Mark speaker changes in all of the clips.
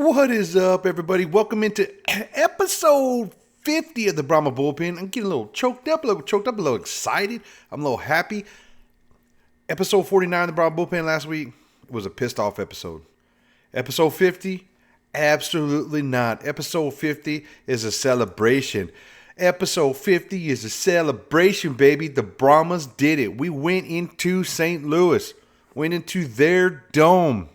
Speaker 1: What is up, everybody? Welcome into episode 50 of the Brahma Bullpen. I'm getting a little choked up, a little excited. I'm a little happy. Episode 49 of the Brahma Bullpen last week was a pissed off episode. Episode 50? Absolutely not. Episode 50 is a celebration. Episode 50 is a celebration, baby. The Brahmas did it. We went into St. Louis, went into their dome,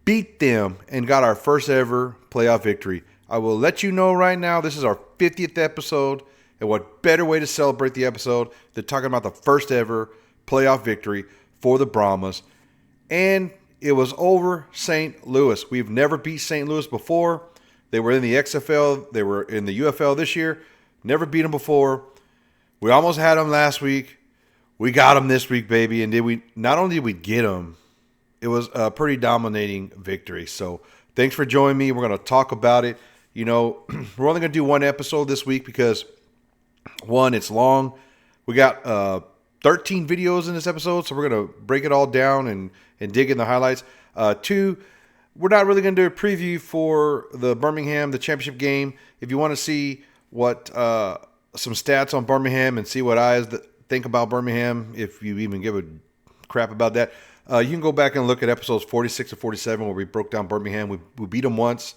Speaker 1: beat them, and got our first ever playoff victory. I will let you know right now, this is our 50th episode, and what better way to celebrate the episode than talking about the first ever playoff victory for the Brahmas. And it was over St. Louis. We've never beat St. Louis before. They were in the XFL. They were in the UFL this year. Never beat them before. We almost had them last week. We got them this week, baby. And not only did we get them, it was a pretty dominating victory. So thanks for joining me. We're going to talk about it. You know, we're only going to do one episode this week because, one, it's long. We got 13 videos in this episode, so we're going to break it all down and dig in the highlights. Two, we're not really going to do a preview for the championship game. If you want to see what some stats on Birmingham and see what I think about Birmingham, if you even give a crap about that, you can go back and look at episodes 46 and 47 where we broke down Birmingham. We beat them once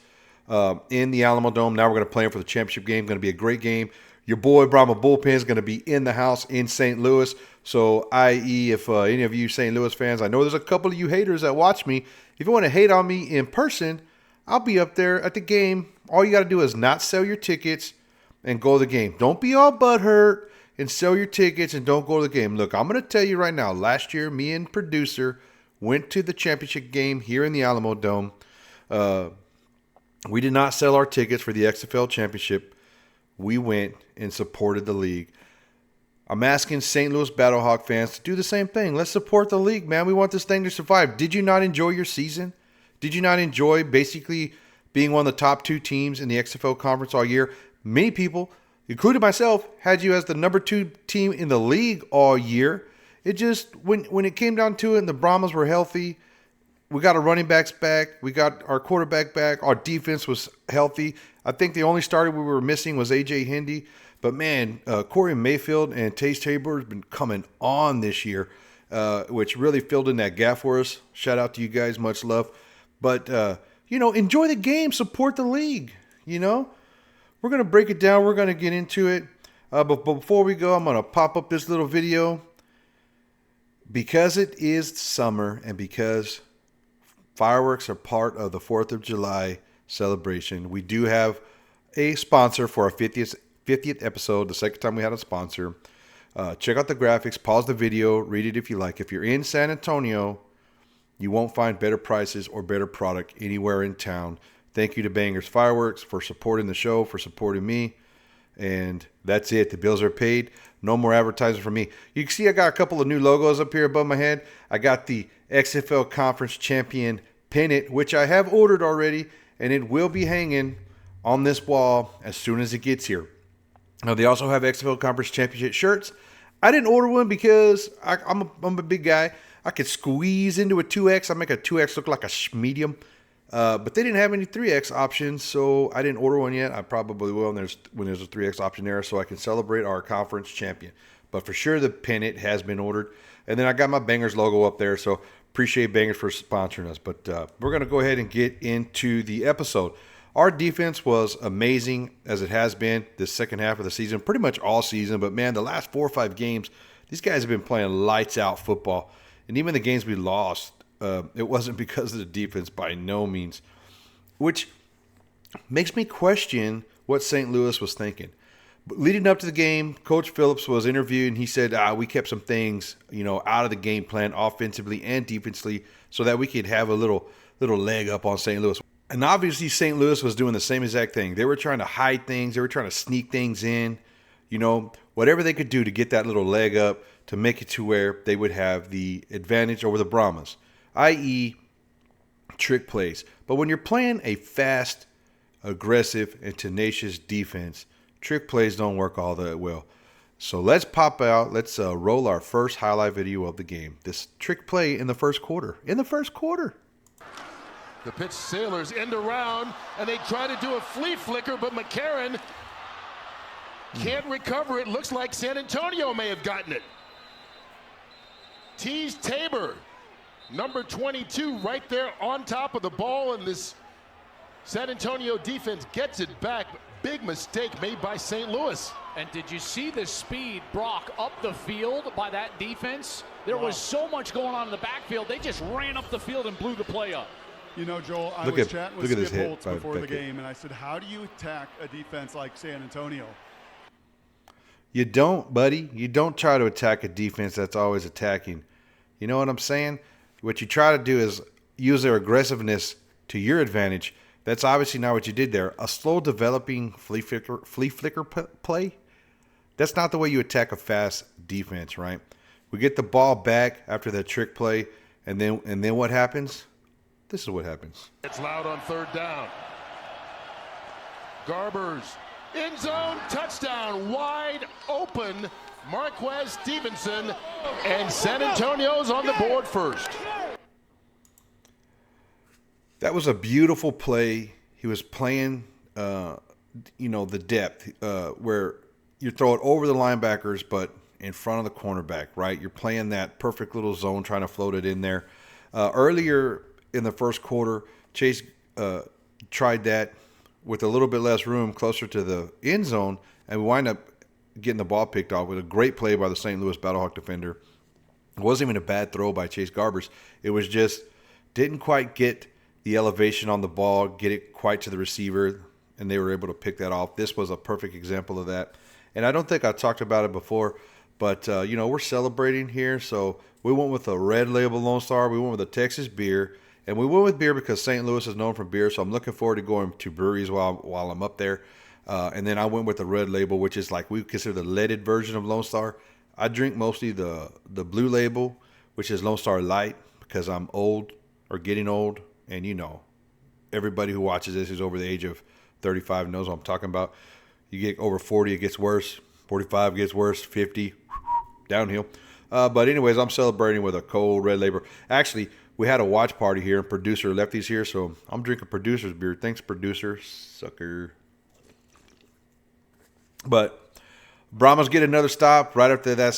Speaker 1: in the Dome. Now we're going to play them for the championship game. Going to be a great game. Your boy Brahma Bullpen is going to be in the house in St. Louis. So, i.e., if any of you St. Louis fans, I know there's a couple of you haters that watch me. If you want to hate on me in person, I'll be up there at the game. All you got to do is not sell your tickets and go to the game. Don't be all butthurt and sell your tickets and don't go to the game. Look, I'm going to tell you right now, last year, me and producer went to the championship game here in the Dome. We did not sell our tickets for the XFL Championship. We went and supported the league. I'm asking St. Louis Battlehawks fans to do the same thing. Let's support the league, man. We want this thing to survive. Did you not enjoy your season? Did you not enjoy basically being one of the top two teams in the XFL Conference all year? Many people, including myself, had you as the number 2 team in the league all year. It just, when it came down to it and the Brahmas were healthy, we got our running backs back. We got our quarterback back. Our defense was healthy. I think the only starter we were missing was A.J. Hindy. But, man, Corey Mayfield and Taze Tabor has been coming on this year, which really filled in that gap for us. Shout out to you guys. Much love. But, enjoy the game. Support the league, We're going to break it down. We're going to get into it. But before we go, I'm going to pop up this little video. Because it is summer and because fireworks are part of the 4th of July celebration, we do have a sponsor for our 50th episode, the second time we had a sponsor. Check out the graphics, pause the video, read it if you like. If you're in San Antonio, you won't find better prices or better product anywhere in town. Thank you to Bangers Fireworks for supporting the show, for supporting me. And that's it. The bills are paid. No more advertising for me. You can see I got a couple of new logos up here above my head. I got the XFL Conference Champion pennant, which I have ordered already, and it will be hanging on this wall as soon as it gets here. Now, they also have XFL Conference Championship shirts. I didn't order one because I'm a big guy. I could squeeze into a 2X. I make a 2X look like a medium. But they didn't have any 3X options, so I didn't order one yet. I probably will when there's a 3X option there, so I can celebrate our conference champion. But for sure, the pennant has been ordered. And then I got my Bangers logo up there, so appreciate Bangers for sponsoring us. But we're going to go ahead and get into the episode. Our defense was amazing, as it has been this second half of the season, pretty much all season. But, man, the last 4 or 5 games, these guys have been playing lights-out football. And even the games we lost, it wasn't because of the defense by no means, which makes me question what St. Louis was thinking. But leading up to the game, Coach Phillips was interviewed, and he said, we kept some things, out of the game plan offensively and defensively so that we could have a little leg up on St. Louis. And obviously St. Louis was doing the same exact thing. They were trying to hide things. They were trying to sneak things in, whatever they could do to get that little leg up to make it to where they would have the advantage over the Brahmas, i.e. trick plays. But when you're playing a fast, aggressive, and tenacious defense, trick plays don't work all that well. So let's pop out. Let's roll our first highlight video of the game. This trick play in the first quarter.
Speaker 2: The pitch, Sailors end around, and they try to do a flea flicker, but McCarron can't recover it. Looks like San Antonio may have gotten it. Tease Tabor, number 22, right there on top of the ball, and this San Antonio defense gets it back. Big mistake made by St. Louis.
Speaker 3: And did you see the speed, Brock, up the field by that defense? There was so much going on in the backfield. They just ran up the field and blew the play up.
Speaker 4: You know, Joel, I was chatting with Skip Holtz before the game, and I said, how do you attack a defense like San Antonio?
Speaker 1: You don't, buddy. You don't try to attack a defense that's always attacking. You know what I'm saying? What you try to do is use their aggressiveness to your advantage. That's obviously not what you did there. A slow developing flea flicker play, that's not the way you attack a fast defense, right? We get the ball back after that trick play, and then what happens? This is what happens.
Speaker 2: It's loud on third down. Garbers, end zone, touchdown, wide open. Marquez Stevenson, and San Antonio's on the board first.
Speaker 1: That was a beautiful play. He was playing, the depth where you throw it over the linebackers, but in front of the cornerback, right? You're playing that perfect little zone, trying to float it in there. Earlier in the first quarter, Chase tried that with a little bit less room closer to the end zone, and we wind up getting the ball picked off with a great play by the St. Louis Battlehawk defender. It wasn't even a bad throw by Chase Garbers. It was just didn't quite get the elevation on the ball, get it quite to the receiver, and they were able to pick that off. This was a perfect example of that. And I don't think I talked about it before, but, we're celebrating here. So we went with a Red Label Lone Star. We went with a Texas beer. And we went with beer because St. Louis is known for beer. So I'm looking forward to going to breweries while I'm up there. And then I went with the Red Label, which is like we consider the leaded version of Lone Star. I drink mostly the Blue Label, which is Lone Star Light, because I'm old or getting old. And, everybody who watches this is over the age of 35 knows what I'm talking about. You get over 40, it gets worse. 45 gets worse. 50, downhill. But anyways, I'm celebrating with a cold Red Label. Actually, we had a watch party here, and producer Lefty's here, so I'm drinking producer's beer. Thanks, producer. Sucker. But Brahmas get another stop right after that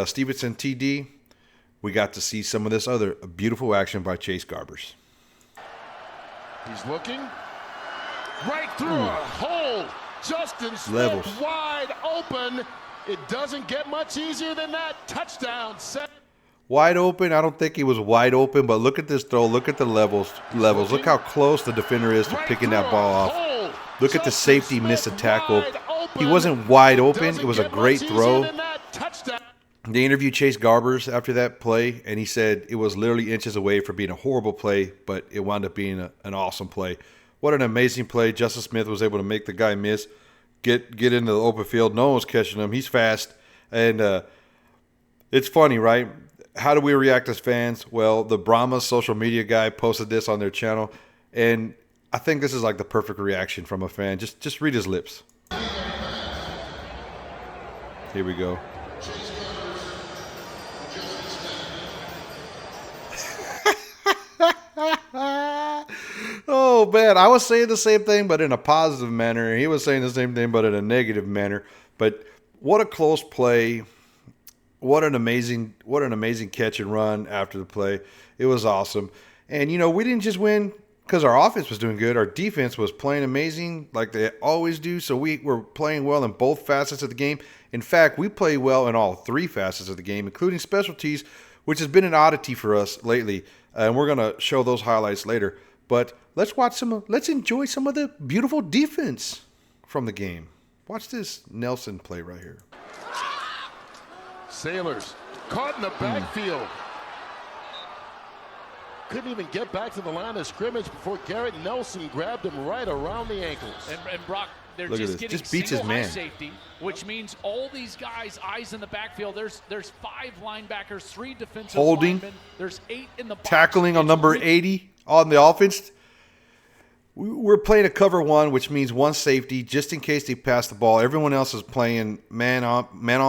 Speaker 1: Stevenson TD. We got to see some of this other beautiful action by Chase Garbers.
Speaker 2: He's looking right through a hole. Justin Smith
Speaker 1: Levels.
Speaker 2: Wide open. It doesn't get much easier than that. Touchdown.
Speaker 1: Wide open. I don't think he was wide open, but look at this throw. Look at the levels. Look how close the defender is to picking that ball off. Look at the safety missed a tackle. He wasn't wide open. It was a great throw. They interviewed Chase Garbers after that play, and he said it was literally inches away from being a horrible play, but it wound up being an awesome play. What an amazing play. Justin Smith was able to make the guy miss, get into the open field. No one was catching him. He's fast. And it's funny, right? How do we react as fans? Well, the Brahmas social media guy posted this on their channel, and I think this is like the perfect reaction from a fan. Just read his lips. Here we go. Oh, man. I was saying the same thing, but in a positive manner. He was saying the same thing, but in a negative manner. But what a close play. What an amazing catch and run after the play. It was awesome. And, we didn't just win because our offense was doing good. Our defense was playing amazing like they always do. So we were playing well in both facets of the game. In fact, we play well in all three facets of the game, including specialties, which has been an oddity for us lately. And we're going to show those highlights later. But let's enjoy some of the beautiful defense from the game. Watch this Nelson play right here.
Speaker 2: Sailors caught in the backfield. Couldn't even get back to the line of scrimmage before Garrett Nelson grabbed him right around the ankles.
Speaker 3: And Brock, they're
Speaker 1: Look
Speaker 3: just getting
Speaker 1: just beats his
Speaker 3: single high
Speaker 1: man.
Speaker 3: safety, which means all these guys, eyes in the backfield. There's 5 linebackers, 3 defensive
Speaker 1: Holding.
Speaker 3: linemen. There's 8 in the box.
Speaker 1: Tackling on number 80 on the offense. We're playing a cover 1, which means 1 safety just in case they pass the ball. Everyone else is playing man on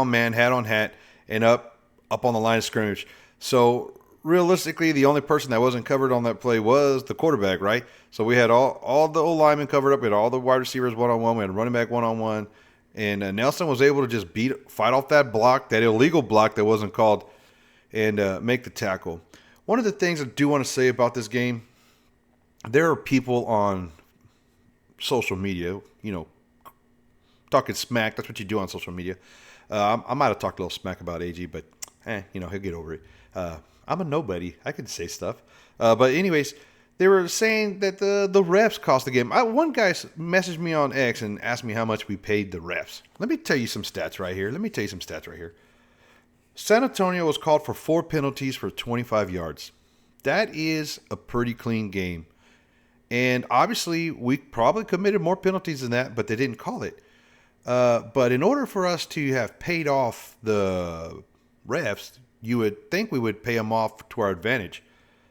Speaker 1: man, hat on hat, and up on the line of scrimmage. So realistically, the only person that wasn't covered on that play was the quarterback, right? So we had all the O-linemen covered up. We had all the wide receivers one-on-one. We had running back one-on-one. And Nelson was able to just fight off that block, that illegal block that wasn't called, and make the tackle. One of the things I do want to say about this game, there are people on social media, talking smack. That's what you do on social media. I might have talked a little smack about AG, but he'll get over it. I'm a nobody. I can say stuff. But anyways, they were saying that the refs cost the game. One guy messaged me on X and asked me how much we paid the refs. Let me tell you some stats right here. San Antonio was called for 4 penalties for 25 yards. That is a pretty clean game. And obviously, we probably committed more penalties than that, but they didn't call it. But in order for us to have paid off the refs, you would think we would pay them off to our advantage.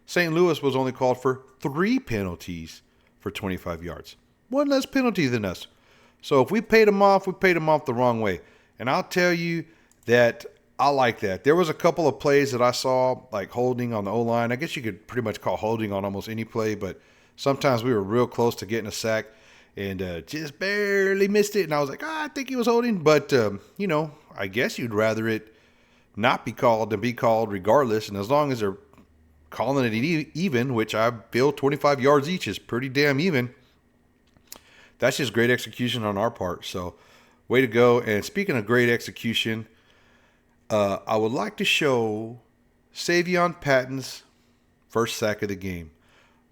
Speaker 1: St. Louis was only called for 3 penalties for 25 yards. One less penalty than us. So if we paid them off the wrong way. And I'll tell you that I like that. There was a couple of plays that I saw, like holding on the O-line. I guess you could pretty much call holding on almost any play, but sometimes we were real close to getting a sack and just barely missed it. And I was like, I think he was holding. But, I guess you'd rather it not be called than be called regardless. And as long as they're calling it even, which I feel 25 yards each is pretty damn even, that's just great execution on our part. So, way to go. And speaking of great execution, I would like to show Savion Patton's first sack of the game.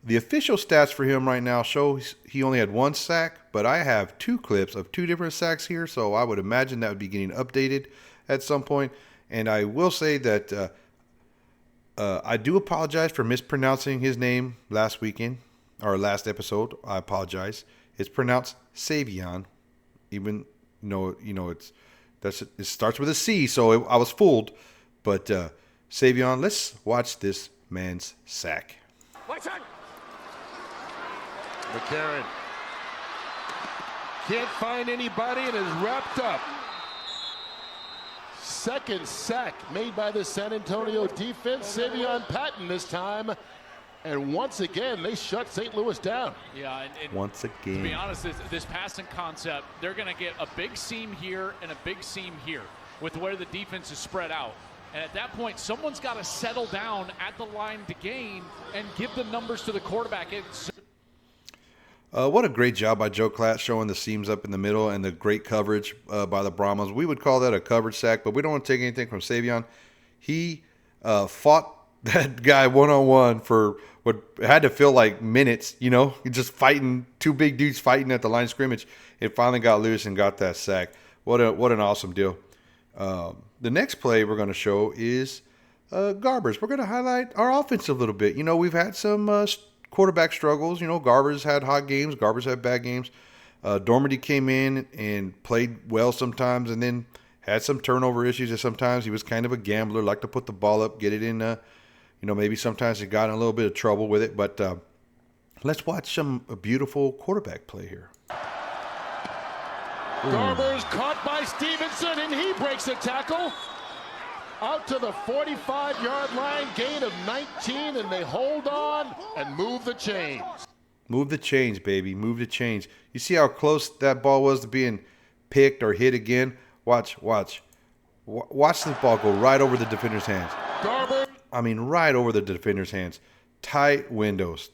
Speaker 1: The official stats for him right now show he only had 1 sack, but I have 2 clips of 2 different sacks here, so I would imagine that would be getting updated at some point. And I will say that I do apologize for mispronouncing his name last weekend, or last episode. I apologize. It's pronounced Savion, even though, it starts with a C, so I was fooled. But Savion, let's watch this man's sack.
Speaker 2: McCarron can't find anybody and is wrapped up. Second sack made by the San Antonio defense. Savion Patton this time. And once again, they shut St. Louis down.
Speaker 3: Yeah, and
Speaker 1: once again.
Speaker 3: To be honest, this passing concept, they're going to get a big seam here and a big seam here with where the defense is spread out. And at that point, someone's got to settle down at the line to gain and give the numbers to the quarterback.
Speaker 1: What a great job by Joe Klatt showing the seams up in the middle and the great coverage by the Brahmas. We would call that a coverage sack, but we don't want to take anything from Savion. He fought that guy one-on-one for what had to feel like minutes, just fighting, 2 big dudes fighting at the line of scrimmage. It finally got loose and got that sack. What an awesome deal. The next play we're going to show is Garbers. We're going to highlight our offense a little bit. We've had some quarterback struggles. Garbers had hot games. Garbers had bad games. Dormady came in and played well sometimes and then had some turnover issues. And sometimes he was kind of a gambler, liked to put the ball up, get it in. Maybe sometimes he got in a little bit of trouble with it. But let's watch some beautiful quarterback play here.
Speaker 2: Garbers caught by Stevenson, and he breaks a tackle. Out to the 45-yard line, gain of 19, and they hold on and move the chains.
Speaker 1: Move the chains, baby. Move the chains. You see how close that ball was to being picked or hit again? Watch this ball go right over the defender's hands. Right over the defender's hands. Tight windows.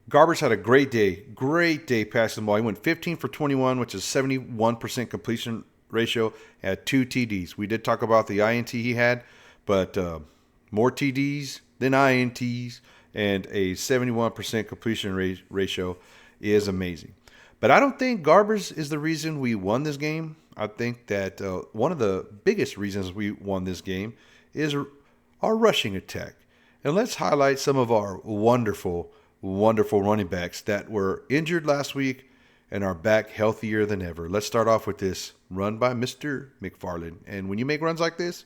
Speaker 1: Garbers had a great day passing the ball. He went 15 for 21, which is 71% completion ratio, had 2 TDs. We did talk about the INT he had, but more TDs than INTs and a 71% completion ratio is amazing. But I don't think Garbers is the reason we won this game. I think that one of the biggest reasons we won this game is our rushing attack. And let's highlight some of our wonderful running backs that were injured last week and are back healthier than ever. Let's start off with this run by Mr. McFarland. And when you make runs like this,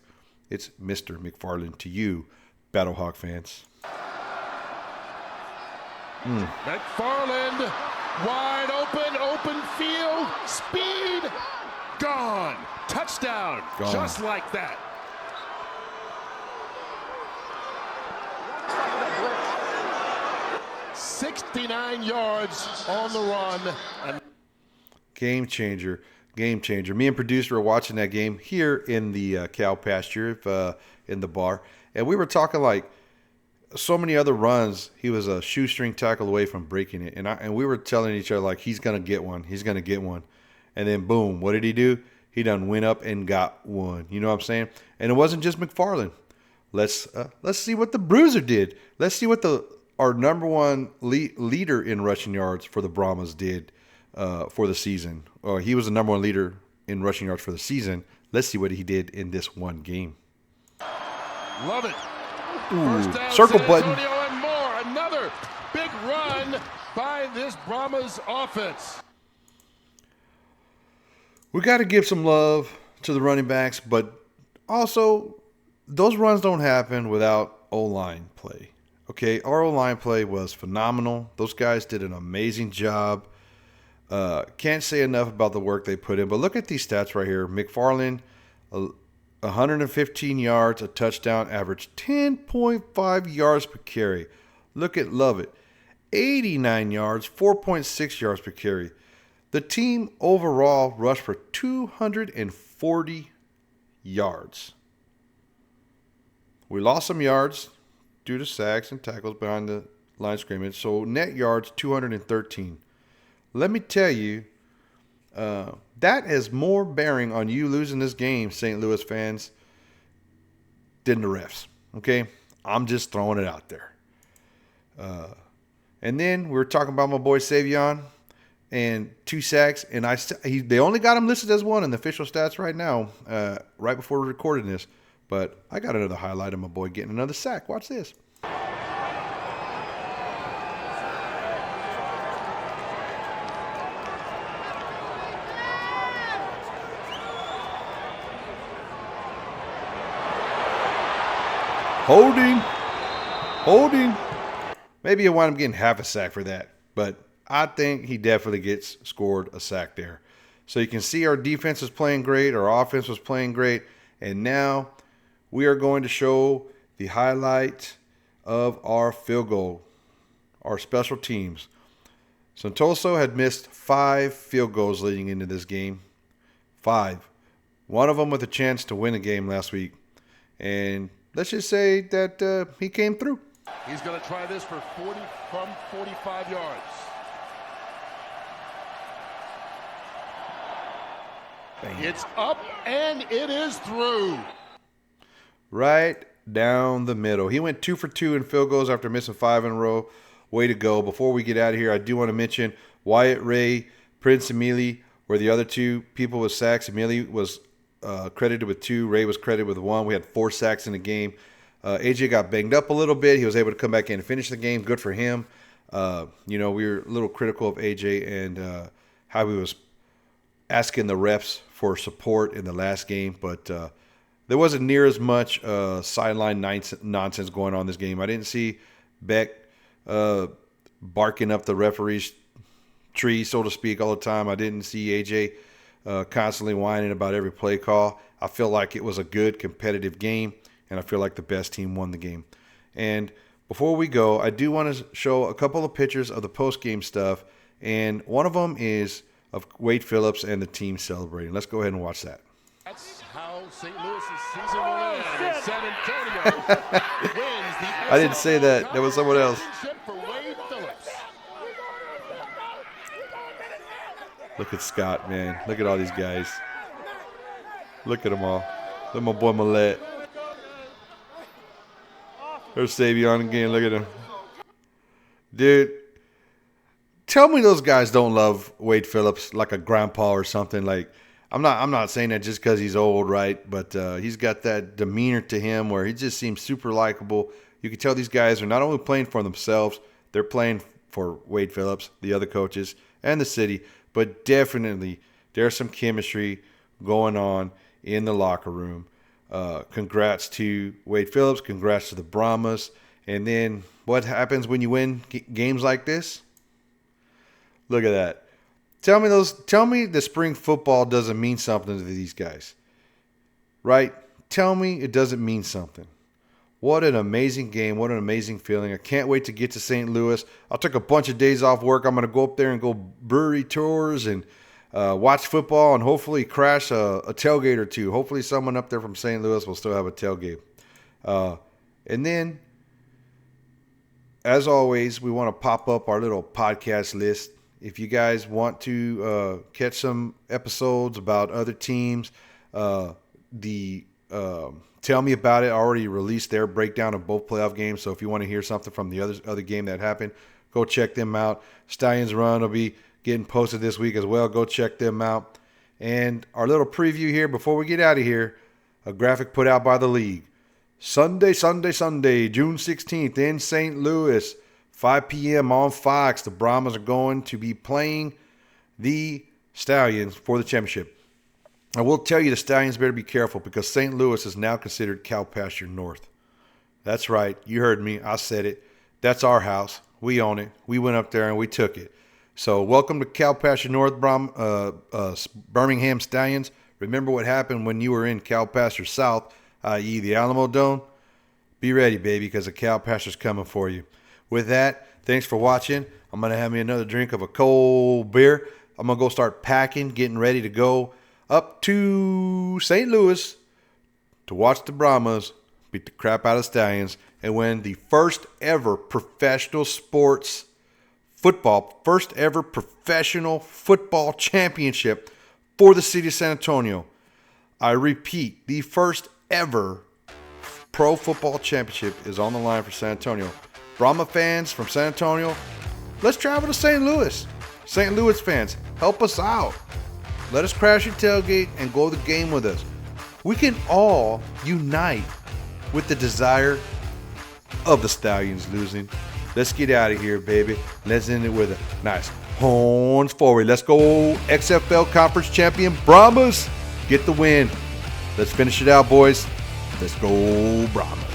Speaker 1: it's Mr. McFarland to you, Battlehawk fans.
Speaker 2: McFarland, wide open field, speed, gone. Touchdown, just like that. 69 yards on the run. And
Speaker 1: game changer. Game changer. Me and producer were watching that game here in the cow pasture in the bar. And we were talking like so many other runs. He was a shoestring tackle away from breaking it. And we were telling each other like, he's going to get one. He's going to get one. And then boom, what did he do? He done went up and got one. You know what I'm saying? And it wasn't just McFarland. Let's see what the Bruiser did. Let's see what our number one leader in rushing yards for the Brahmas did for the season. He was the number one leader in rushing yards for the season. Let's see what he did in this one game.
Speaker 2: Love it.
Speaker 1: Ooh,
Speaker 2: First down,
Speaker 1: circle
Speaker 2: San
Speaker 1: button.
Speaker 2: Antonio and more. Another big run by this Brahmas offense.
Speaker 1: We got to give some love to the running backs, but also those runs don't happen without O-line play. Okay, our O-line play was phenomenal. Those guys did an amazing job. Can't say enough about the work they put in, but look at these stats right here. McFarland, 115 yards, a touchdown, average 10.5 yards per carry. Look at Lovett, 89 yards, 4.6 yards per carry. The team overall rushed for 240 yards. We lost some yards due to sacks and tackles behind the line of scrimmage, so net yards 213. Let me tell you, that has more bearing on you losing this game, St. Louis fans, than the refs. Okay? I'm just throwing it out there. And then we were talking about my boy Savion and 2 sacks, and they only got him listed as 1 in the official stats right now, right before we recorded this. But I got another highlight of my boy getting another sack. Watch this. Holding. Maybe he'll wind up getting half a sack for that, but I think he definitely gets scored a sack there. So you can see our defense is playing great, our offense was playing great, and now we are going to show the highlight of our field goal, our special teams. Santoso had missed 5 field goals leading into this game. 5. One of them with a chance to win a game last week. And let's just say that he came through.
Speaker 2: He's going to try this from 45 yards.
Speaker 1: Bam.
Speaker 2: It's up and it is through.
Speaker 1: Right down the middle. He went 2 for 2 in field goals after missing 5 in a row. Way to go. Before we get out of here, I do want to mention Wyatt Ray, Prince Emili were the other 2 people with sacks. Emili was credited with 2. Ray was credited with 1. We had 4 sacks in the game. AJ got banged up a little bit. He was able to come back in and finish the game. Good for him. We were a little critical of AJ and how he was asking the refs for support in the last game, but there wasn't near as much sideline nonsense going on in this game. I didn't see Beck barking up the referee's tree, so to speak, all the time. I didn't see AJ constantly whining about every play call. I feel like it was a good competitive game, and I feel like the best team won the game. And before we go, I do want to show a couple of pictures of the post-game stuff, and one of them is of Wade Phillips and the team celebrating. Let's go ahead and watch that.
Speaker 2: That's how St. Louis' season will end. And San Antonio wins the
Speaker 1: I didn't say that. That was someone else.
Speaker 2: for Wade Phillips.
Speaker 1: Look at Scott, man. Look at all these guys. Look at them all. Look at my boy Millette. There's Savion again. Look at him. Dude, tell me those guys don't love Wade Phillips like a grandpa or something. Like, I'm not saying that just because he's old, right? But he's got that demeanor to him where he just seems super likable. You can tell these guys are not only playing for themselves, they're playing for Wade Phillips, the other coaches, and the city. But definitely there's some chemistry going on in the locker room. Congrats to Wade Phillips. Congrats to the Brahmas. And then what happens when you win games like this? Look at that. Tell me the spring football doesn't mean something to these guys. Right? Tell me it doesn't mean something. What an amazing game. What an amazing feeling. I can't wait to get to St. Louis. I took a bunch of days off work. I'm going to go up there and go brewery tours and watch football and hopefully crash a tailgate or two. Hopefully someone up there from St. Louis will still have a tailgate. And then, as always, we want to pop up our little podcast list. If you guys want to catch some episodes about other teams, Tell Me About It already released their breakdown of both playoff games. So if you want to hear something from the other game that happened, go check them out. Stallions Run will be getting posted this week as well. Go check them out. And our little preview here before we get out of here, a graphic put out by the league. Sunday, June 16th in St. Louis, 5 p.m. on Fox. The Brahmas are going to be playing the Stallions for the championship. I will tell you the Stallions better be careful because St. Louis is now considered cow pasture north. That's right. You heard me. I said it. That's our house. We own it. We went up there and we took it. So welcome to cow pasture north, Birmingham Stallions. Remember what happened when you were in cow pasture south, i.e. the Alamo Dome? Be ready, baby, because the cow pasture's coming for you. With that, thanks for watching. I'm going to have me another drink of a cold beer. I'm going to go start packing, getting ready to go up to St. Louis to watch the Brahmas beat the crap out of Stallions and win the first ever professional championship for the city of San Antonio. I repeat, the first ever pro football championship is on the line for San Antonio. Brahma fans from San Antonio, let's travel to St. Louis. St. Louis fans, help us out. Let us crash your tailgate and go to the game with us. We can all unite with the desire of the Stallions losing. Let's get out of here, baby. Let's end it with a nice horns forward. Let's go XFL Conference Champion Brahmas. Get the win. Let's finish it out, boys. Let's go Brahmas.